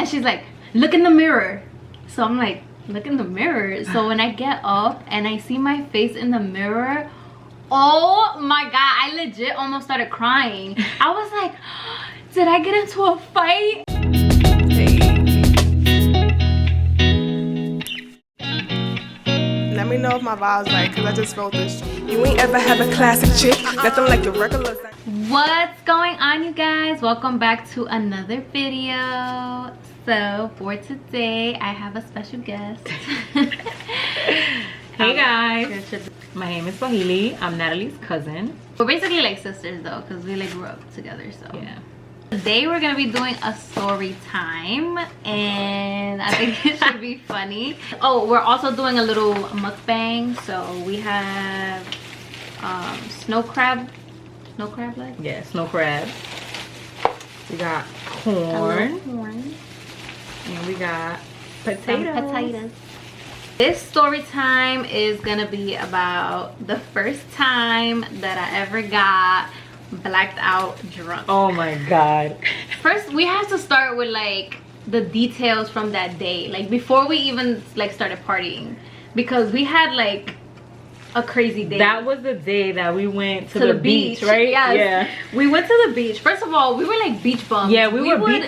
And she's like, look in the mirror. So I'm like, look in the mirror. So when I get up and I see my face in the mirror, oh my god, I legit almost started crying. I was like, did I get into a fight? Let me know if my vibe's right, because I just wrote this. You ain't ever have a classic chick, nothing like the regular. What's going on, you guys? Welcome back to another video. So for today, I have a special guest. Hey guys, my name is Swahili. I'm Natalie's cousin. We're basically like sisters though, because we like grew up together. So yeah. Today we're gonna be doing a story time, and I think it should be funny. Oh, we're also doing a little mukbang. So we have snow crab legs. Yeah, snow crab. We got corn. And we got potatoes. This story time is gonna be about the first time that I ever got blacked out drunk. Oh my god. First, we have to start with like the details from that day, like before we even like started partying, because we had like a crazy day. That was the day that we went to the beach, right? Yes. Yeah. We went to the beach. First of all, we were like beach bums. Yeah,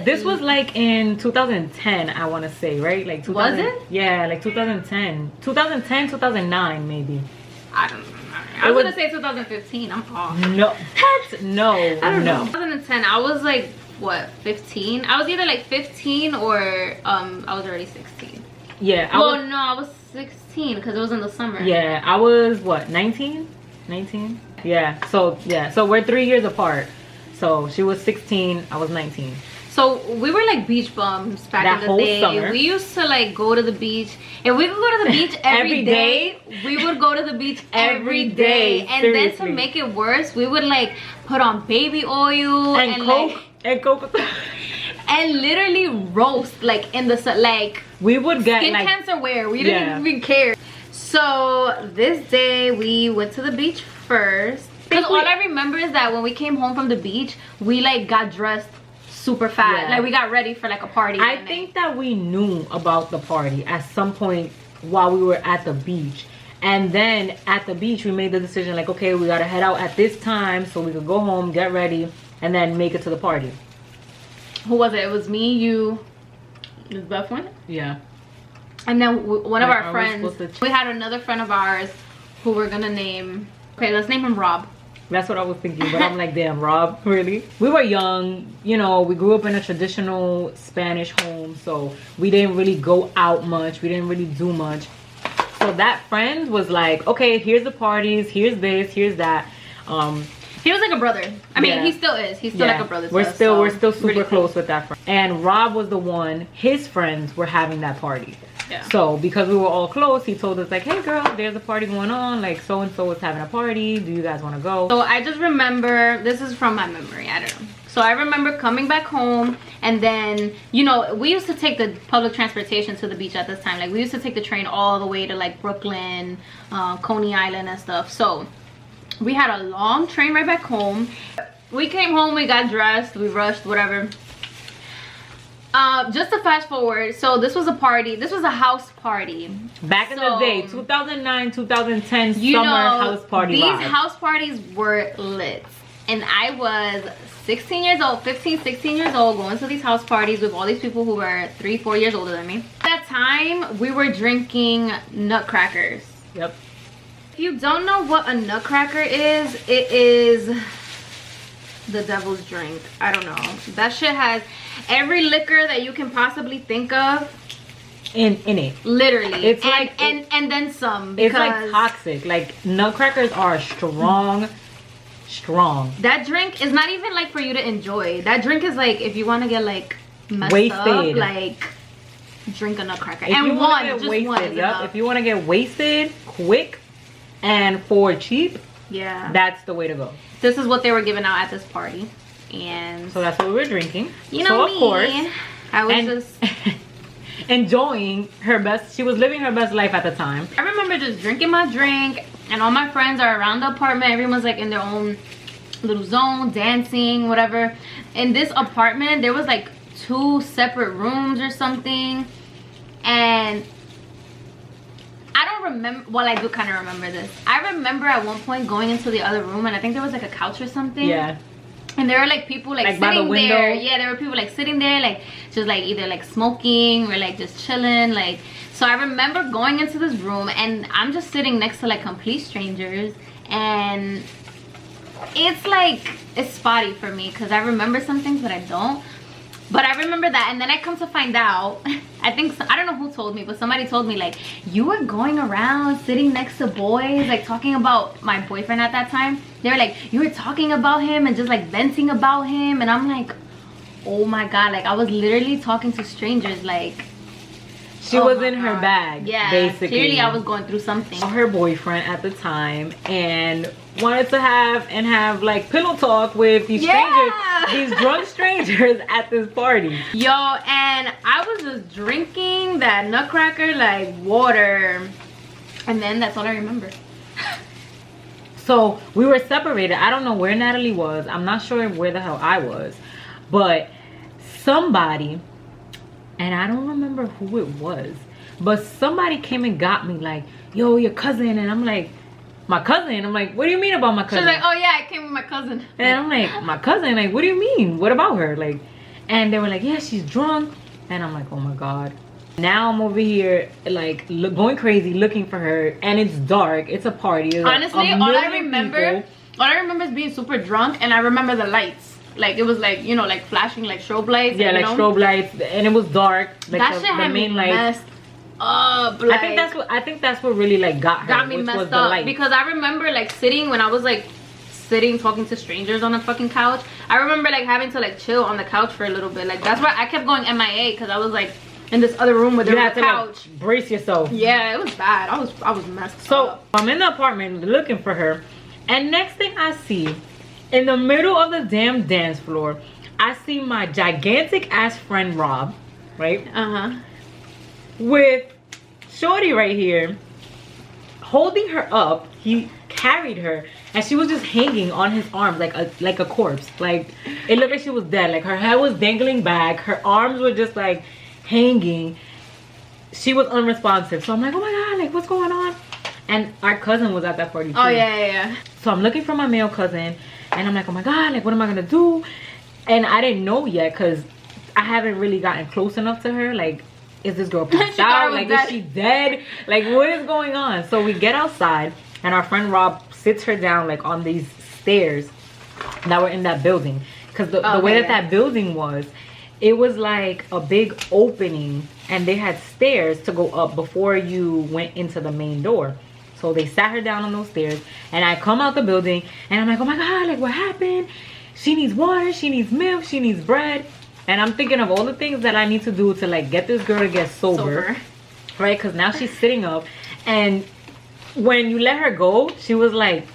this was like in 2010, I want to say, right? Like 2000, was it? Yeah, like 2010, 2009 maybe. I don't know. I was gonna say 2015. I'm off. No, no, I don't know. no. 2010. I was like what, 15? I was either like 15 or I was already 16. Yeah. No, I was 16 because it was in the summer. Yeah, I was what, 19? Yeah. So we're 3 years apart. So she was 16, I was 19. So we were like beach bums back in the day. Summer. We used to like go to the beach. If we could go to the beach every day, we would go to the beach every day. And seriously. then to make it worse, we would like put on baby oil and Coke like, and Coke and literally roast like in the sun. Like we would get skin like cancer wear. We didn't even care. So this day we went to the beach first. Because all I remember is that when we came home from the beach, we like got dressed super fast. Yeah. Like we got ready for like a party. I think that we knew about the party at some point while we were at the beach. And then at the beach we made the decision like, okay, we gotta head out at this time so we could go home, get ready, and then make it to the party. Who was it? It was me, you, Beth went? Yeah. And then one of our we friends, we had another friend of ours who we're gonna name, okay, let's name him Rob. That's what I was thinking, but I'm like, damn, Rob, really? We were young, you know, we grew up in a traditional Spanish home, so we didn't really go out much, we didn't really do much. So that friend was like, okay, here's the parties, here's this, here's that. He was like a brother. I mean, he still is. He's still like a brother to us, we're still super really close with that friend. And Rob was the one, his friends were having that party. Yeah. So because we were all close, he told us like, hey girl, there's a party going on, like so and so is having a party, do you guys want to go? So I just remember, this is from my memory, I don't know. So I remember coming back home, and then, you know, we used to take the public transportation to the beach at this time. Like we used to take the train all the way to like Brooklyn, Coney Island and stuff. So we had a long train ride back home. We came home, we got dressed, we rushed, whatever. Just to fast forward, so this was a party, this was a house party Back in the day, 2009, 2010 you summer know, house party these vibe. house parties were lit, and I was 16 years old, 15, 16 years old, going to these house parties with all these people who were 3-4 years older than me. At that time, we were drinking nutcrackers. Yep. If you don't know what a nutcracker is, it is the devil's drink. I don't know. That shit has every liquor that you can possibly think of in it. Literally. It's and then some, because it's like toxic. Like nutcrackers are strong. That drink is not even like for you to enjoy. That drink is like if you want to get like messed wasted up, like drink a nutcracker. If you and wanna one, get just wasted, one is enough. If you want to get wasted quick and for cheap, yeah, that's the way to go. This is what they were giving out at this party, and so that's what we were drinking. You know, so of course, I was just enjoying her best. She was living her best life at the time. I remember just drinking my drink, and all my friends are around the apartment. Everyone's like in their own little zone, dancing, whatever. In this apartment, there was like 2 separate rooms or something. And I don't remember, well, I do kind of remember this. I remember at one point going into the other room, and I think there was like a couch or something. Yeah. And there were like people like by the sitting window. there. Yeah, there were people like sitting there, like just like either like smoking or like just chilling. Like, so I remember going into this room, and I'm just sitting next to like complete strangers, and it's like, it's spotty for me because I remember some things but I don't. But I remember that, and then I come to find out, I don't know who told me, but somebody told me, like, you were going around sitting next to boys, like talking about my boyfriend at that time. They were like, you were talking about him and just like venting about him. And I'm like, oh my God, like I was literally talking to strangers, like. She was in her bag, yeah, basically. Clearly I was going through something. Her boyfriend at the time, and wanted to have like pillow talk with these strangers, these drunk strangers at this party. Yo, and I was just drinking that nutcracker like water, and then that's all I remember. So we were separated. I don't know where Natalie was. I'm not sure where the hell I was, but somebody, and I don't remember who it was, but somebody came and got me like, yo, your cousin. And I'm like, my cousin? I'm like, what do you mean about my cousin? She's like, oh yeah, I came with my cousin. And I'm like, my cousin? Like, what do you mean? What about her? Like, and they were like, yeah, she's drunk. And I'm like, oh my God. Now I'm over here like going crazy looking for her, and it's dark. It's a party. There's honestly, all I remember is being super drunk, and I remember the lights. Like it was like, you know, like flashing like strobe lights. Yeah, like strobe lights, and it was dark. Like that shit had me messed up. Like, I think that's what really like got me messed up, because I remember like sitting when I was like sitting talking to strangers on the fucking couch. I remember like having to like chill on the couch for a little bit. Like that's why I kept going MIA, because I was like in this other room where there was a couch. Like, brace yourself. Yeah, it was bad. I was messed up. So I'm in the apartment looking for her, and next thing I see, in the middle of the damn dance floor, I see my gigantic ass friend Rob, right? With Shorty right here, holding her up. He carried her, and she was just hanging on his arms like a corpse. Like it looked like she was dead. Like her head was dangling back, her arms were just like hanging. She was unresponsive. So I'm like, oh my God, like what's going on? And our cousin was at that party too. Oh yeah. So I'm looking for my male cousin, and I'm like, oh my God, like what am I gonna do? And I didn't know yet, because I haven't really gotten close enough to her. Like, is this girl passed out? Like, is she dead? Like, what is going on? So we get outside, and our friend Rob sits her down like on these stairs that were in that building, because the way that building was, it was like a big opening, and they had stairs to go up before you went into the main door. So they sat her down on those stairs, and I come out the building, and I'm like, oh my God, like what happened? She needs water, she needs milk, she needs bread. And I'm thinking of all the things that I need to do to like get this girl to get sober. Right? Because now she's sitting up, and when you let her go, she was like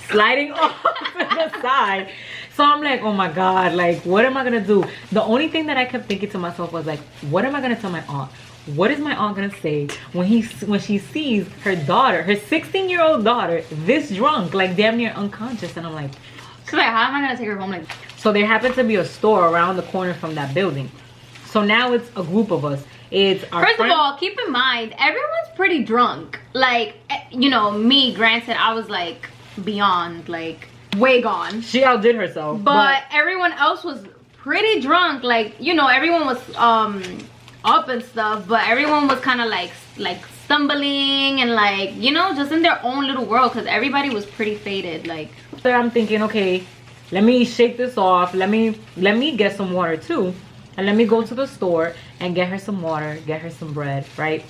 sliding off to the side. So I'm like, oh my God, like what am I gonna do? The only thing that I kept thinking to myself was like, what am I gonna tell my aunt? What is my aunt gonna say when she sees her daughter, her 16-year-old daughter, this drunk, like damn near unconscious? And I'm like, she's like, how am I gonna take her home? Like, so there happened to be a store around the corner from that building. So now it's a group of us. It's our First of all, keep in mind, everyone's pretty drunk. Like, you know, me, granted, I was like beyond, like way gone. She outdid herself. But everyone else was pretty drunk. Like, you know, everyone was up and stuff, but everyone was kind of like stumbling and like, you know, just in their own little world, because everybody was pretty faded. Like, so I'm thinking, okay, let me shake this off. Let me get some water too, and let me go to the store and get her some water, get her some bread. Right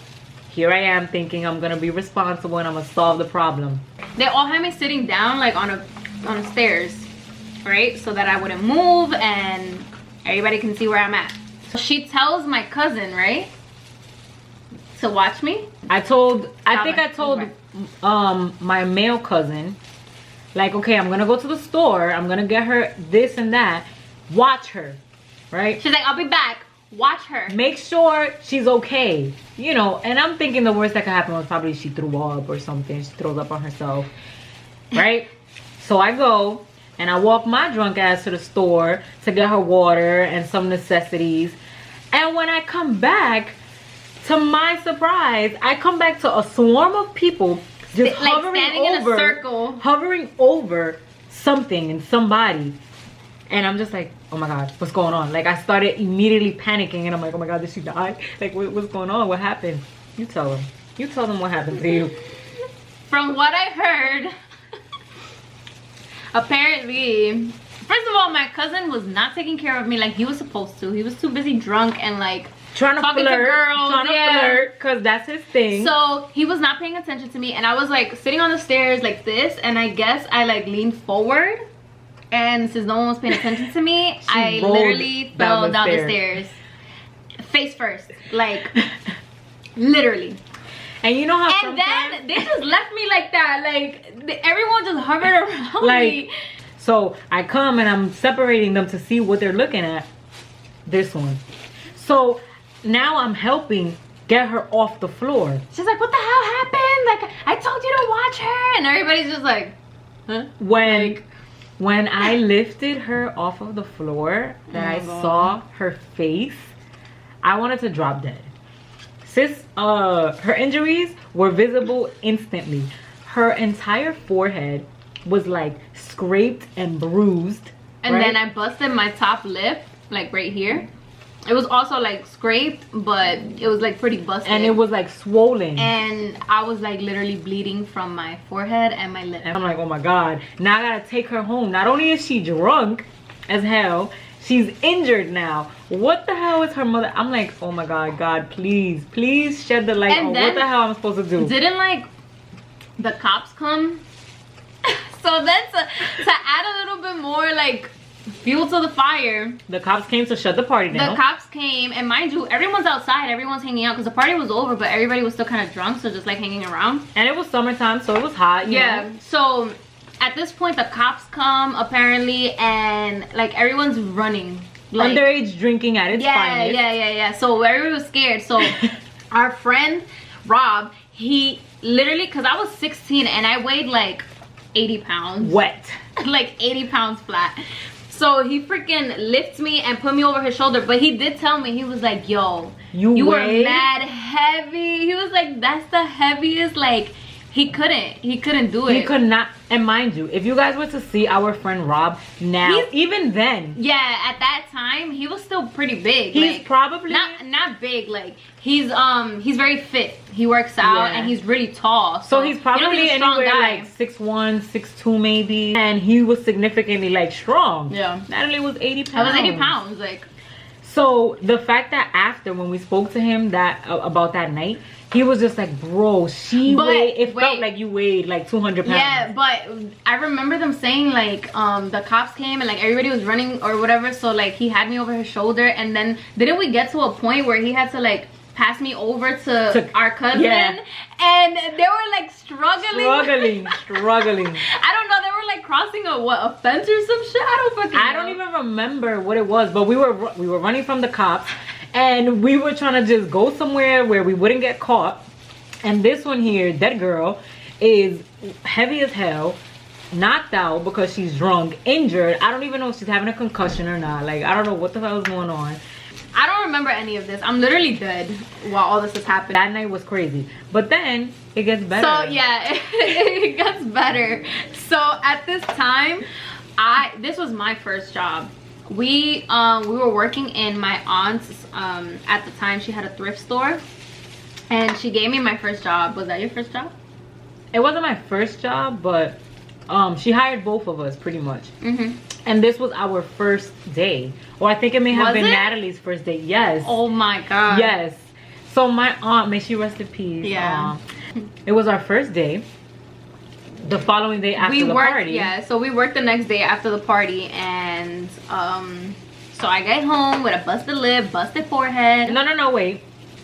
here I am thinking I'm gonna be responsible and I'm gonna solve the problem. They all had me sitting down like on the stairs, right, so that I wouldn't move and everybody can see where I'm at. So she tells my cousin, right, to watch me. I told my male cousin, like, okay, I'm gonna go to the store, I'm gonna get her this and that, watch her, right? She's like, I'll be back, watch her, make sure she's okay, you know. And I'm thinking the worst that could happen was probably she threw up or something. She throws up on herself, right? So I go and I walk my drunk ass to the store to get her water and some necessities. And when I come back, to my surprise, I come back to a swarm of people just like hovering standing in a over, circle. hovering over something and somebody. And I'm just like, oh my God, what's going on? Like, I started immediately panicking, and I'm like, oh my God, did she die? Like, what's going on? What happened? You tell them. You tell them what happened to you. From what I heard, apparently, first of all, my cousin was not taking care of me like he was supposed to. He was too busy drunk and like trying to talking flirt, to girls. trying to flirt, because that's his thing. So he was not paying attention to me, and I was like sitting on the stairs like this, and I guess I like leaned forward, and since no one was paying attention to me, I literally fell down the stairs face first, like literally. And you know how and then they just left me like that, like everyone just hovered around me. So I come and I'm separating them to see what they're looking at. This one. So now I'm helping get her off the floor. She's like, what the hell happened? Like, I told you to watch her. And everybody's just like, huh? When I lifted her off of the floor, I saw her face, I wanted to drop dead. Sis, her injuries were visible instantly. Her entire forehead was like scraped and bruised. And then I busted my top lip, like right here. It was also like scraped, but it was like pretty busted. And it was like swollen. And I was like literally bleeding from my forehead and my lip. And I'm like, oh my God, now I gotta take her home. Not only is she drunk as hell, she's injured now. What the hell is her mother? I'm like, oh my God, God, please, please shed the light on what the hell I'm supposed to do. Didn't like the cops come? So then to add a little bit more like fuel to the fire, the cops came to shut the party down. The cops came, and mind you, everyone's outside, everyone's hanging out because the party was over, but everybody was still kind of drunk, so just like hanging around. And it was summertime, so it was hot. You know? So at this point, the cops come apparently, and like everyone's running. Like, underage drinking at its finest. Yeah. So everyone was scared. So our friend Rob, he literally, because I was 16 and I weighed like 80 pounds. Wet. Like 80 pounds flat. So he freaking lifts me and put me over his shoulder. But he did tell me, he was like, yo, you were mad heavy. He was like, that's the heaviest. Like, he couldn't do it. He could not. And mind you, if you guys were to see our friend Rob now, even then, at that time he was still pretty big. He's like, probably not big. Like he's very fit. He works out and he's really tall. So he's probably anywhere like 6'1", 6'2" maybe, and he was significantly like strong. Yeah, Natalie was 80 pounds. I was 80 pounds. Like, so the fact that after when we spoke to him about that night, he was just like, bro, it felt like you weighed like 200 pounds. Yeah, but I remember them saying like the cops came and like everybody was running or whatever, so like he had me over his shoulder, and then didn't we get to a point where he had to like pass me over to our cousin, and they were like struggling. I don't know, they were like crossing a fence or some shit. I don't even remember what it was, but we were running from the cops. And we were trying to just go somewhere where we wouldn't get caught. And this one here, that girl, is heavy as hell, knocked out because she's drunk, injured. I don't even know if she's having a concussion or not. Like, I don't know what the hell is going on. I don't remember any of this. I'm literally dead while all this is happening. That night was crazy. But then, it gets better. So, yeah, it gets better. So, at this time, this was my first job. We were working in my aunt's at the time. She had a thrift store, and she gave me my first job. Was that your first job? It wasn't my first job, but she hired both of us pretty much. And this was our first day, or I think it may have been Natalie's first day. Yes. Oh my God. Yes. So my aunt, may she rest in peace. Yeah. It was our first day. The following day after the party. Yeah, so we worked the next day after the party, and so I get home with a busted lip, busted forehead. No, wait.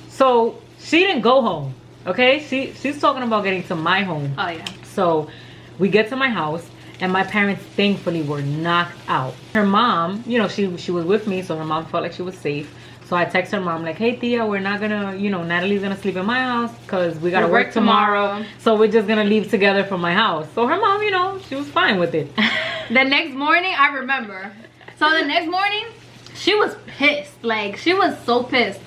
So she didn't go home, okay? She's talking about getting to my home. Oh yeah. So we get to my house, and my parents thankfully were knocked out. Her mom, you know, she was with me, so her mom felt like she was safe. So I text her mom like, hey Tia, we're not gonna, you know, Natalie's gonna sleep in my house because we gotta work tomorrow. So we're just gonna leave together from my house. So her mom, you know, she was fine with it. The next morning, I remember. So the next morning, She was pissed. Like, she was so pissed.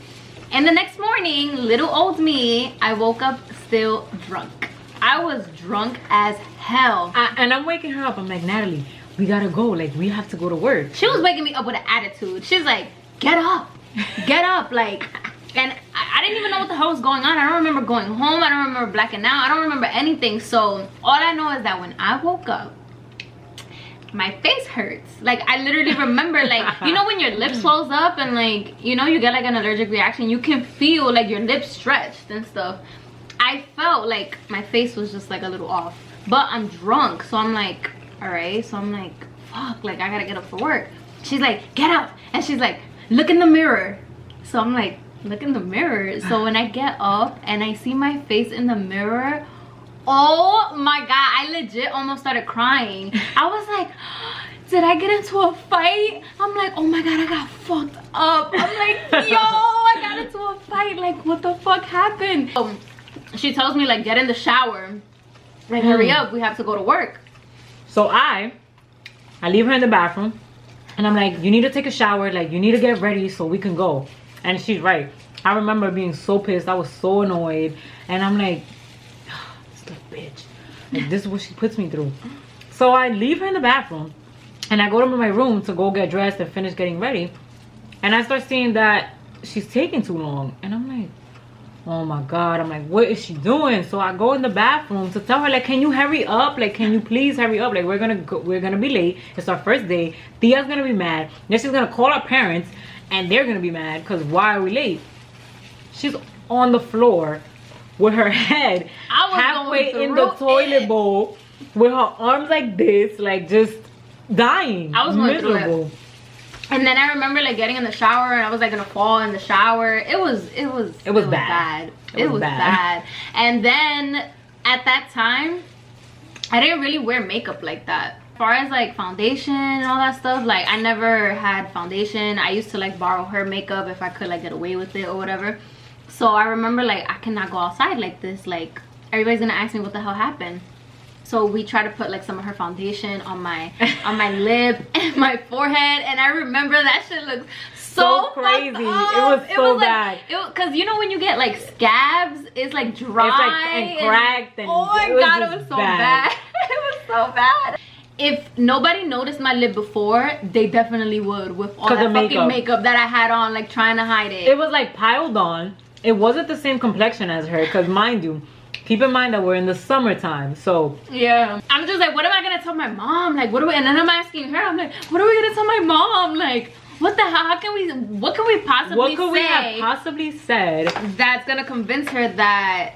And the next morning, little old me, I woke up still drunk. I was drunk as hell. And I'm waking her up. I'm like, Natalie, we gotta go. Like, we have to go to work. She was waking me up with an attitude. She's like, get up. Get up. Like, and I didn't even know what the hell was going on. I don't remember going home. I don't remember blacking out. I don't remember anything. So all I know is that when I woke up, my face hurts. Like, I literally remember, like, you know when your lips close up and, like, you know, you get like an allergic reaction, you can feel like your lips stretched and stuff. I felt like my face was just like a little off, but I'm drunk, so I'm like, all right. So I'm like, fuck, like, I gotta get up for work. She's like, get up. And she's like, look in the mirror. So I'm like, look in the mirror. So when I get up and I see my face in the mirror, oh my god, I legit almost started crying. I was like, did I get into a fight? I'm like, oh my god, I got fucked up. I'm like, yo, I got into a fight. Like, what the fuck happened? She tells me, like, get in the shower. Like, hurry up, we have to go to work. So I leave her in the bathroom. And I'm like, you need to take a shower. Like, you need to get ready so we can go. And she's right. I remember being so pissed. I was so annoyed. And I'm like, bitch, like, this is what she puts me through. So I leave her in the bathroom and I go to my room to go get dressed and finish getting ready, and I start seeing that she's taking too long, and I'm like, oh my god. I'm like, what is she doing? So I go in the bathroom to tell her, like, can you hurry up? Like, can you please hurry up? Like, we're gonna be late. It's our first day. Tia's gonna be mad. Then she's gonna call our parents and they're gonna be mad because why are we late? She's on the floor with her head halfway in the toilet bowl, with her arms like this, like, just dying. I was miserable. And then I remember, like, getting in the shower and I was like gonna fall in the shower. It was bad. It was bad. And then at that time, I didn't really wear makeup like that. As far as like foundation and all that stuff, like, I never had foundation. I used to like borrow her makeup if I could like get away with it or whatever. So I remember, like, I cannot go outside like this. Like, everybody's gonna ask me what the hell happened. So we try to put like some of her foundation on my lip and my forehead, and I remember that shit looked so crazy. It was so bad. Like, cause you know when you get like scabs, it's like dry, it's like, and cracked, and oh my god, it was so bad. It was so bad. If nobody noticed my lip before, they definitely would, with all that fucking makeup that I had on, like, trying to hide it. It was like piled on. It wasn't the same complexion as her, because mind you, keep in mind that we're in the summertime, so yeah. I'm just like, what am I gonna tell my mom? Like, what do we? And then I'm asking her, I'm like, what are we gonna tell my mom? Like, what the hell? How can we? What can we possibly say? What could we have possibly said that's gonna convince her that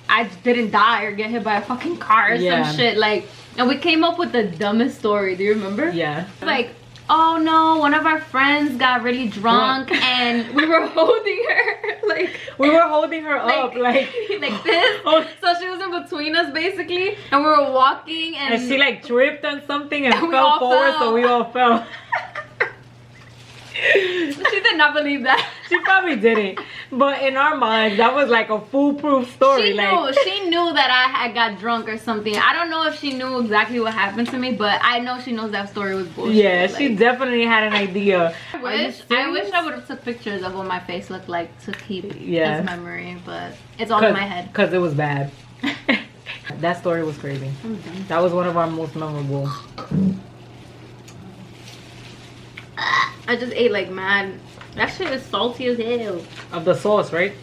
I didn't die or get hit by a fucking car or some shit? Like, and we came up with the dumbest story. Do you remember? Yeah. Like, oh no, one of our friends got really drunk and we were holding her, like, we were holding her up like this. So she was in between us basically, and we were walking, and she like tripped on something and fell forward, so we all fell. She did not believe that. She probably didn't, but in our minds that was like a foolproof story. She knew that I got drunk or something. I don't know if she knew exactly what happened to me, but I know she knows that story was bullshit. Yeah, like, she definitely had an idea. I wish I would have took pictures of what my face looked like to keep as memory, but it's all in my head because it was bad. That story was crazy. That was one of our most memorable. I just ate like mad. That shit is salty as hell. Of the sauce, right?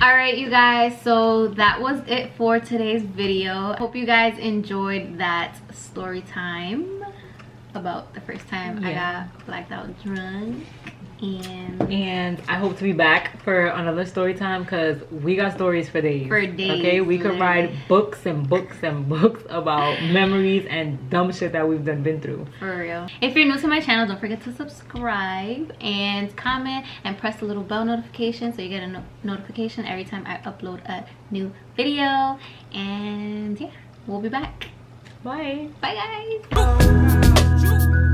Alright, you guys, so that was it for today's video. Hope you guys enjoyed that story time about the first time I got blacked out drunk. And I hope to be back for another story time, because we got stories for days. Okay, we could write books and books and books about memories and dumb shit that we've been through. For real. If you're new to my channel, don't forget to subscribe and comment and press the little bell notification so you get a notification every time I upload a new video. And yeah, we'll be back. Bye. Bye guys.